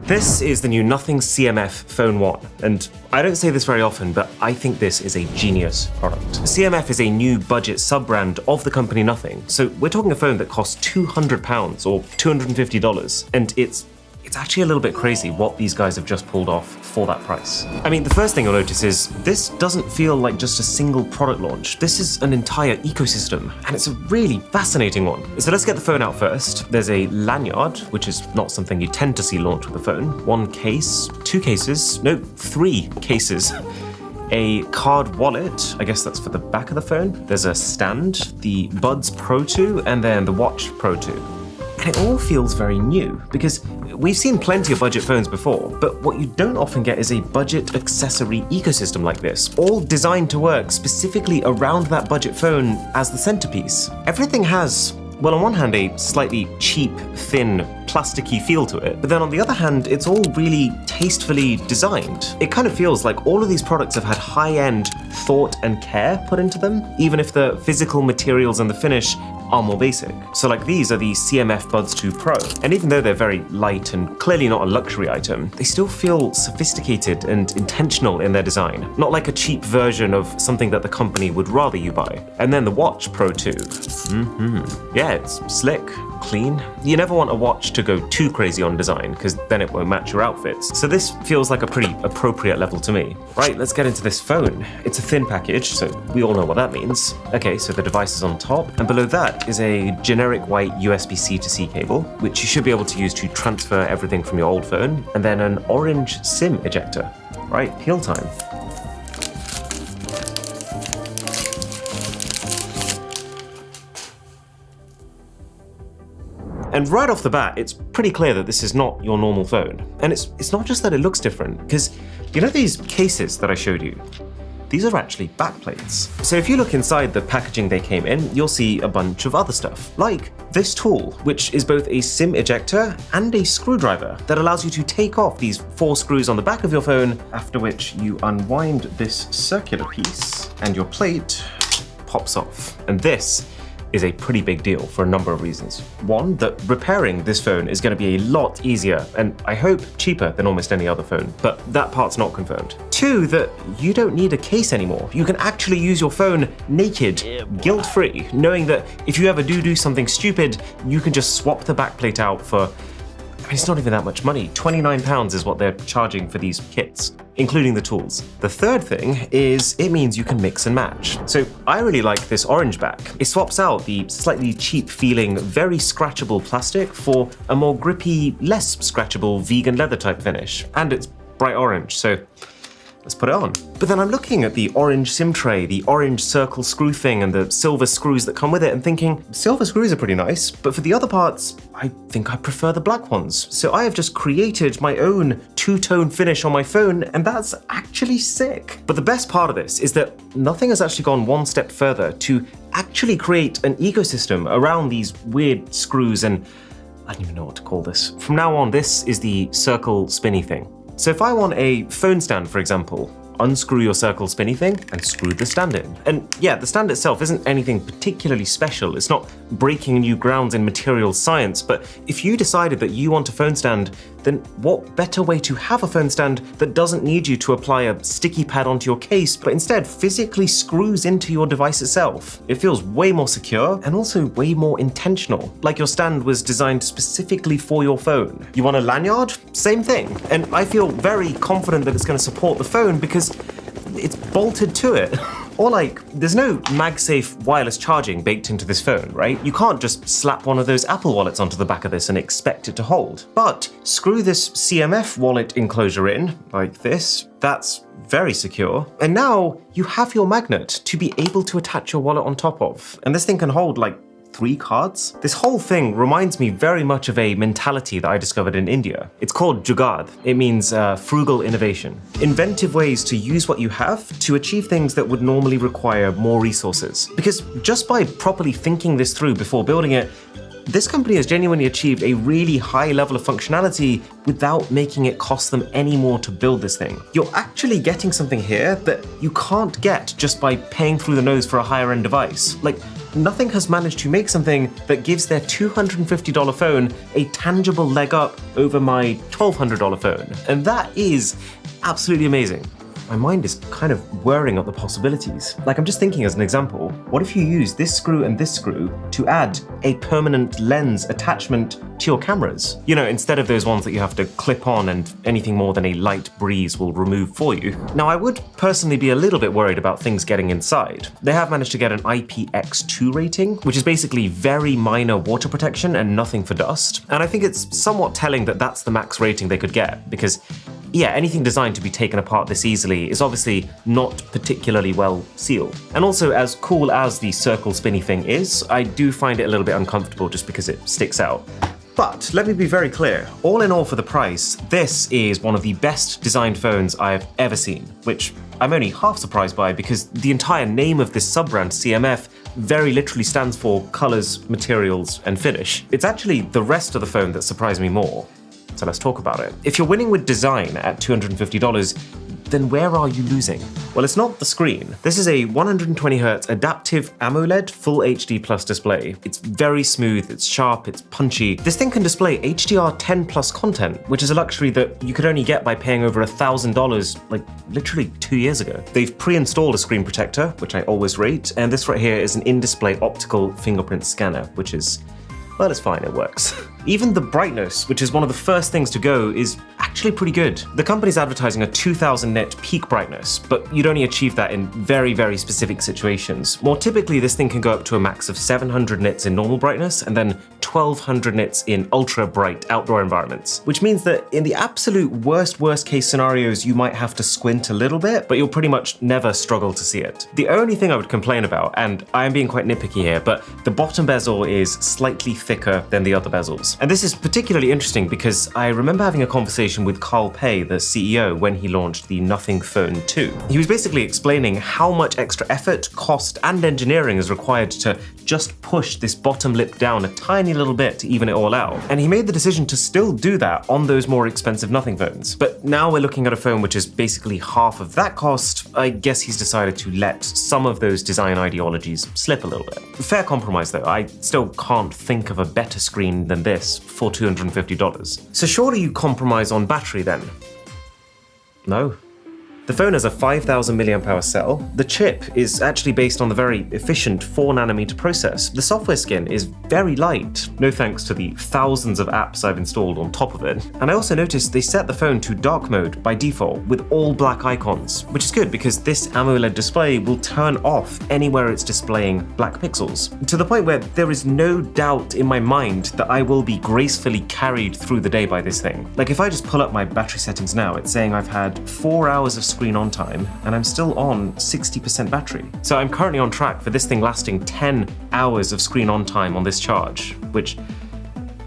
This is the new Nothing CMF Phone 1, and I don't say this very often, but I think this is a genius product. CMF is a new budget sub-brand of the company Nothing, so we're talking a phone that costs £200 or $250, and it's actually a little bit crazy what these guys have just pulled off for that price. I mean, the first thing you'll notice is this doesn't feel like just a single product launch. This is an entire ecosystem, and it's a really fascinating one. So let's get the phone out first. There's a lanyard, which is not something you tend to see launched with a phone. One case, two cases, no, three cases. A card wallet, I guess that's for the back of the phone. There's a stand, the Buds Pro 2, and then the Watch Pro 2. And it all feels very new, because we've seen plenty of budget phones before, but what you don't often get is a budget accessory ecosystem like this, all designed to work specifically around that budget phone as the centerpiece. Everything has, well, on one hand, a slightly cheap, thin, plasticky feel to it, but then on the other hand, it's all really tastefully designed. It kind of feels like all of these products have had high-end thought and care put into them, even if the physical materials and the finish are more basic. So like these are the CMF Buds 2 Pro, and even though they're very light and clearly not a luxury item, they still feel sophisticated and intentional in their design, not like a cheap version of something that the company would rather you buy. And then the Watch Pro 2. Yeah, it's slick, clean. You never want a watch to go too crazy on design, because then it won't match your outfits. So this feels like a pretty appropriate level to me. Right, let's get into this phone. It's a thin package, so we all know what that means. Okay, so the device is on top, and below that is a generic white USB-C to C cable, which you should be able to use to transfer everything from your old phone, and then an orange SIM ejector. Right, peel time. And right off the bat, it's pretty clear that this is not your normal phone. And it's not just that it looks different, because you know these cases that I showed you? These are actually backplates. So if you look inside the packaging they came in, you'll see a bunch of other stuff, like this tool, which is both a SIM ejector and a screwdriver that allows you to take off these 4 screws on the back of your phone, after which you unwind this circular piece and your plate pops off. And this is a pretty big deal for a number of reasons. One, that repairing this phone is going to be a lot easier and I hope cheaper than almost any other phone, but that part's not confirmed. Two, that you don't need a case anymore. You can actually use your phone naked, guilt-free, knowing that if you ever do something stupid, you can just swap the backplate out for, I mean, it's not even that much money. £29 is what they're charging for these kits, including the tools. The third thing is it means you can mix and match. So I really like this orange back. It swaps out the slightly cheap feeling, very scratchable plastic for a more grippy, less scratchable vegan leather type finish. And it's bright orange, so let's put it on. But then I'm looking at the orange SIM tray, the orange circle screw thing, and the silver screws that come with it, and thinking, silver screws are pretty nice, but for the other parts, I think I prefer the black ones. So I have just created my own two-tone finish on my phone, and that's actually sick. But the best part of this is that Nothing has actually gone one step further to actually create an ecosystem around these weird screws, and I don't even know what to call this. From now on, this is the circle spinny thing. So if I want a phone stand, for example, unscrew your circle spinny thing and screw the stand in. And yeah, the stand itself isn't anything particularly special. It's not breaking new grounds in materials science, but if you decided that you want a phone stand, then what better way to have a phone stand that doesn't need you to apply a sticky pad onto your case, but instead physically screws into your device itself? It feels way more secure and also way more intentional, like your stand was designed specifically for your phone. You want a lanyard? Same thing. And I feel very confident that it's going to support the phone because it's bolted to it. Or like, there's no MagSafe wireless charging baked into this phone, right? You can't just slap one of those Apple wallets onto the back of this and expect it to hold. But screw this CMF wallet enclosure in, like this. That's very secure. And now you have your magnet to be able to attach your wallet on top of. And this thing can hold like 3 cards? This whole thing reminds me very much of a mentality that I discovered in India. It's called Jugaad. It means frugal innovation. Inventive ways to use what you have to achieve things that would normally require more resources. Because just by properly thinking this through before building it, this company has genuinely achieved a really high level of functionality without making it cost them any more to build this thing. You're actually getting something here that you can't get just by paying through the nose for a higher end device. Like, nothing has managed to make something that gives their $250 phone a tangible leg up over my $1,200 phone. And that is absolutely amazing. My mind is kind of whirring at the possibilities. Like, I'm just thinking as an example, what if you use this screw and this screw to add a permanent lens attachment to your cameras? You know, instead of those ones that you have to clip on and anything more than a light breeze will remove for you. Now, I would personally be a little bit worried about things getting inside. They have managed to get an IPX2 rating, which is basically very minor water protection and nothing for dust. And I think it's somewhat telling that that's the max rating they could get, because yeah, anything designed to be taken apart this easily is obviously not particularly well sealed. And also, as cool as the circle spinny thing is, I do find it a little bit uncomfortable just because it sticks out. But let me be very clear, all in all for the price, this is one of the best designed phones I've ever seen, which I'm only half surprised by because the entire name of this sub-brand, CMF, very literally stands for colors, materials, and finish. It's actually the rest of the phone that surprised me more. So let's talk about it. If you're winning with design at $250, then where are you losing? Well, it's not the screen. This is a 120Hz adaptive AMOLED Full HD Plus display. It's very smooth, it's sharp, it's punchy. This thing can display HDR10 plus content, which is a luxury that you could only get by paying over $1,000 like literally 2 years ago. They've pre-installed a screen protector, which I always rate, and this right here is an in-display optical fingerprint scanner, which is, well, it's fine, it works. Even the brightness, which is one of the first things to go, is actually pretty good. The company's advertising a 2000 nit peak brightness, but you'd only achieve that in very, very specific situations. More typically, this thing can go up to a max of 700 nits in normal brightness and then 1200 nits in ultra bright outdoor environments, which means that in the absolute worst case scenarios, you might have to squint a little bit, but you'll pretty much never struggle to see it. The only thing I would complain about, and I am being quite nitpicky here, but the bottom bezel is slightly thicker than the other bezels. And this is particularly interesting because I remember having a conversation with Carl Pei, the CEO, when he launched the Nothing Phone 2. He was basically explaining how much extra effort, cost, and engineering is required to just push this bottom lip down a tiny little bit to even it all out. And he made the decision to still do that on those more expensive Nothing phones. But now we're looking at a phone which is basically half of that cost. I guess he's decided to let some of those design ideologies slip a little bit. Fair compromise though, I still can't think of a better screen than this for $250. So surely you compromise on battery then? No. The phone has a 5000 mAh cell. The chip is actually based on the very efficient 4nm process. The software skin is very light, no thanks to the thousands of apps I've installed on top of it. And I also noticed they set the phone to dark mode by default with all black icons, which is good because this AMOLED display will turn off anywhere it's displaying black pixels, to the point where there is no doubt in my mind that I will be gracefully carried through the day by this thing. Like if I just pull up my battery settings now, it's saying I've had 4 hours of screen on time and I'm still on 60% battery. So I'm currently on track for this thing lasting 10 hours of screen on time on this charge, which,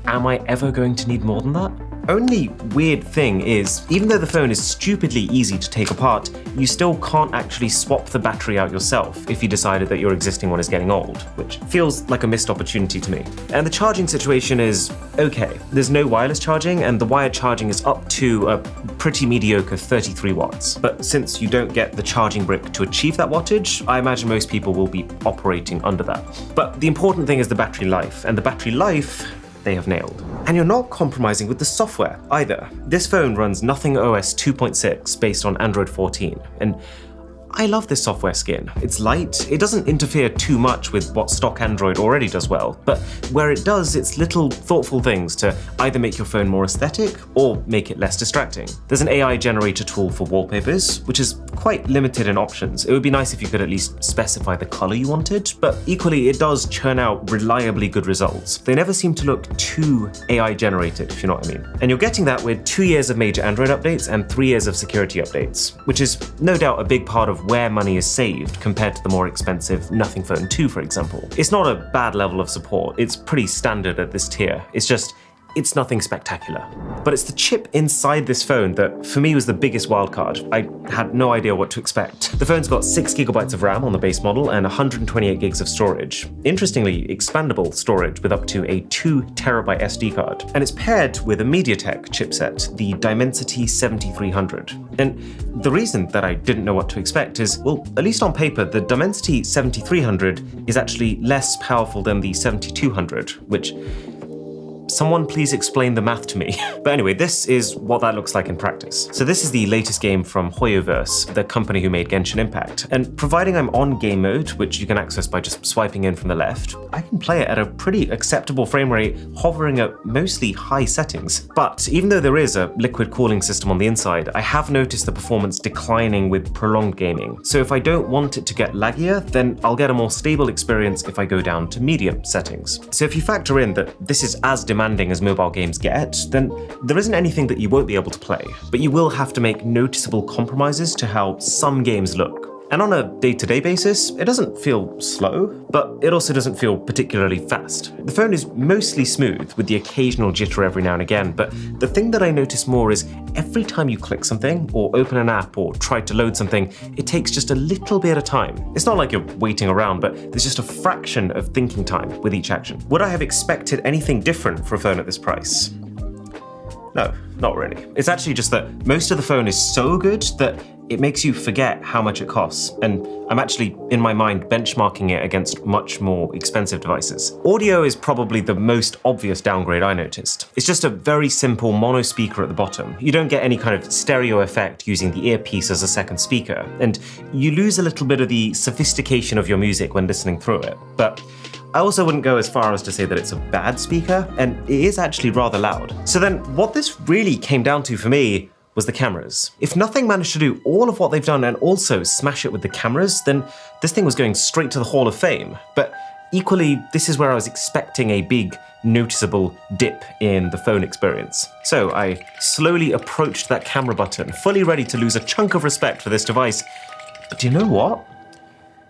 am I ever going to need more than that? Only weird thing is, even though the phone is stupidly easy to take apart, you still can't actually swap the battery out yourself if you decided that your existing one is getting old, which feels like a missed opportunity to me. And the charging situation is okay. There's no wireless charging, and the wired charging is up to a pretty mediocre 33 watts. But since you don't get the charging brick to achieve that wattage, I imagine most people will be operating under that. But the important thing is the battery life, and the battery life they have nailed. And you're not compromising with the software either. This phone runs Nothing OS 2.6 based on Android 14, and I love this software skin. It's light, it doesn't interfere too much with what stock Android already does well, but where it does, it's little thoughtful things to either make your phone more aesthetic or make it less distracting. There's an AI generator tool for wallpapers, which is quite limited in options. It would be nice if you could at least specify the color you wanted, but equally it does churn out reliably good results. They never seem to look too AI generated, if you know what I mean. And you're getting that with 2 years of major Android updates and 3 years of security updates, which is no doubt a big part of where money is saved compared to the more expensive Nothing Phone 2, for example. It's not a bad level of support, it's pretty standard at this tier. It's just, it's nothing spectacular. But it's the chip inside this phone that, for me, was the biggest wildcard. I had no idea what to expect. The phone's got 6 GB of RAM on the base model and 128 gigs of storage. Interestingly, expandable storage with up to a 2 TB SD card. And it's paired with a MediaTek chipset, the Dimensity 7300. And the reason that I didn't know what to expect is, well, at least on paper, the Dimensity 7300 is actually less powerful than the 7200, which someone please explain the math to me. But anyway, this is what that looks like in practice. So this is the latest game from Hoyoverse, the company who made Genshin Impact. And providing I'm on game mode, which you can access by just swiping in from the left, I can play it at a pretty acceptable frame rate, hovering at mostly high settings. But even though there is a liquid cooling system on the inside, I have noticed the performance declining with prolonged gaming. So if I don't want it to get laggier, then I'll get a more stable experience if I go down to medium settings. So if you factor in that this is as demanding as mobile games get, then there isn't anything that you won't be able to play, but you will have to make noticeable compromises to how some games look. And on a day-to-day basis, it doesn't feel slow, but it also doesn't feel particularly fast. The phone is mostly smooth, with the occasional jitter every now and again, but the thing that I notice more is every time you click something, or open an app, or try to load something, it takes just a little bit of time. It's not like you're waiting around, but there's just a fraction of thinking time with each action. Would I have expected anything different for a phone at this price? No, not really. It's actually just that most of the phone is so good that it makes you forget how much it costs, and I'm actually, in my mind, benchmarking it against much more expensive devices. Audio is probably the most obvious downgrade I noticed. It's just a very simple mono speaker at the bottom. You don't get any kind of stereo effect using the earpiece as a second speaker, and you lose a little bit of the sophistication of your music when listening through it. But I also wouldn't go as far as to say that it's a bad speaker, and it is actually rather loud. So then, what this really came down to for me was the cameras. If nothing managed to do all of what they've done and also smash it with the cameras, then this thing was going straight to the Hall of Fame. But equally, this is where I was expecting a big, noticeable dip in the phone experience. So I slowly approached that camera button, fully ready to lose a chunk of respect for this device. But do you know what?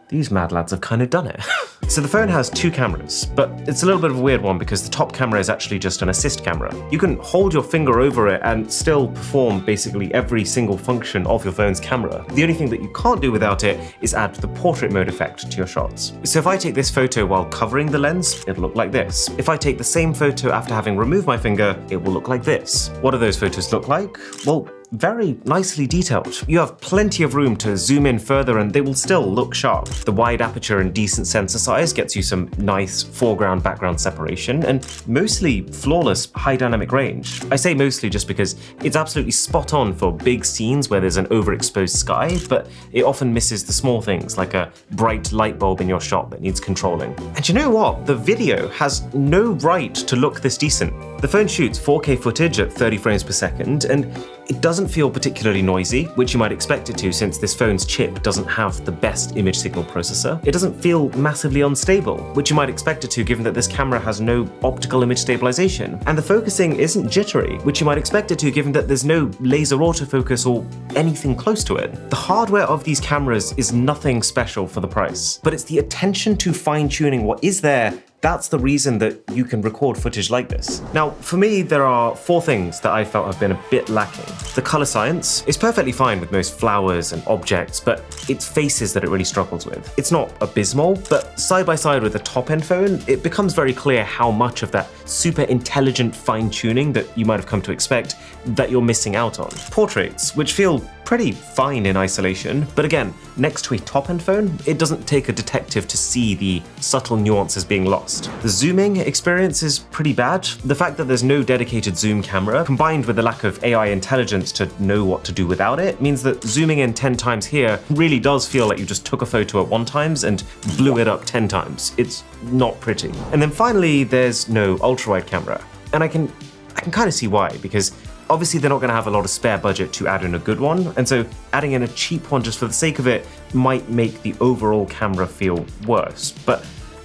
These mad lads have kind of done it. So the phone has 2 cameras, but it's a little bit of a weird one because the top camera is actually just an assist camera. You can hold your finger over it and still perform basically every single function of your phone's camera. The only thing that you can't do without it is add the portrait mode effect to your shots. So if I take this photo while covering the lens, it'll look like this. If I take the same photo after having removed my finger, it will look like this. What do those photos look like? Well, very nicely detailed. You have plenty of room to zoom in further and they will still look sharp. The wide aperture and decent sensor size gets you some nice foreground-background separation and mostly flawless high dynamic range. I say mostly just because it's absolutely spot on for big scenes where there's an overexposed sky, but it often misses the small things like a bright light bulb in your shot that needs controlling. And you know what? The video has no right to look this decent. The phone shoots 4K footage at 30 frames per second, and it doesn't feel particularly noisy, which you might expect it to since this phone's chip doesn't have the best image signal processor. It doesn't feel massively unstable, which you might expect it to given that this camera has no optical image stabilization. And the focusing isn't jittery, which you might expect it to given that there's no laser autofocus or anything close to it. The hardware of these cameras is nothing special for the price, but it's the attention to fine-tuning what is there. That's the reason that you can record footage like this. Now, for me, there are 4 things that I felt have been a bit lacking. The color science is perfectly fine with most flowers and objects, but it's faces that it really struggles with. It's not abysmal, but side by side with a top-end phone, it becomes very clear how much of that super intelligent fine-tuning that you might have come to expect that you're missing out on. Portraits, which feel pretty fine in isolation, but again, next to a top-end phone, it doesn't take a detective to see the subtle nuances being lost. The zooming experience is pretty bad. The fact that there's no dedicated zoom camera, combined with the lack of AI intelligence to know what to do without it, means that zooming in 10 times here really does feel like you just took a photo at 1 time and blew it up 10 times. It's not pretty. And then finally, there's no ultra-wide camera. And I can kind of see why, because obviously they're not going to have a lot of spare budget to add in a good one, and so adding in a cheap one just for the sake of it might make the overall camera feel worse, but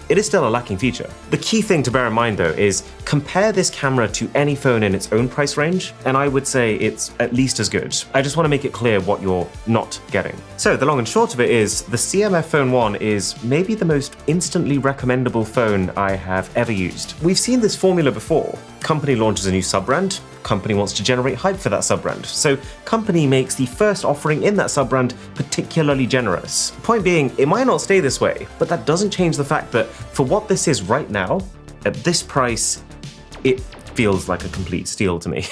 it is still a lacking feature. The key thing to bear in mind though is compare this camera to any phone in its own price range, and I would say it's at least as good. I just want to make it clear what you're not getting. So the long and short of it is, the CMF Phone 1 is maybe the most instantly recommendable phone I have ever used. We've seen this formula before. company launches a new sub-brand, company wants to generate hype for that sub-brand. So company makes the first offering in that sub-brand particularly generous. Point being, it might not stay this way, but that doesn't change the fact that for what this is right now, at this price, it feels like a complete steal to me.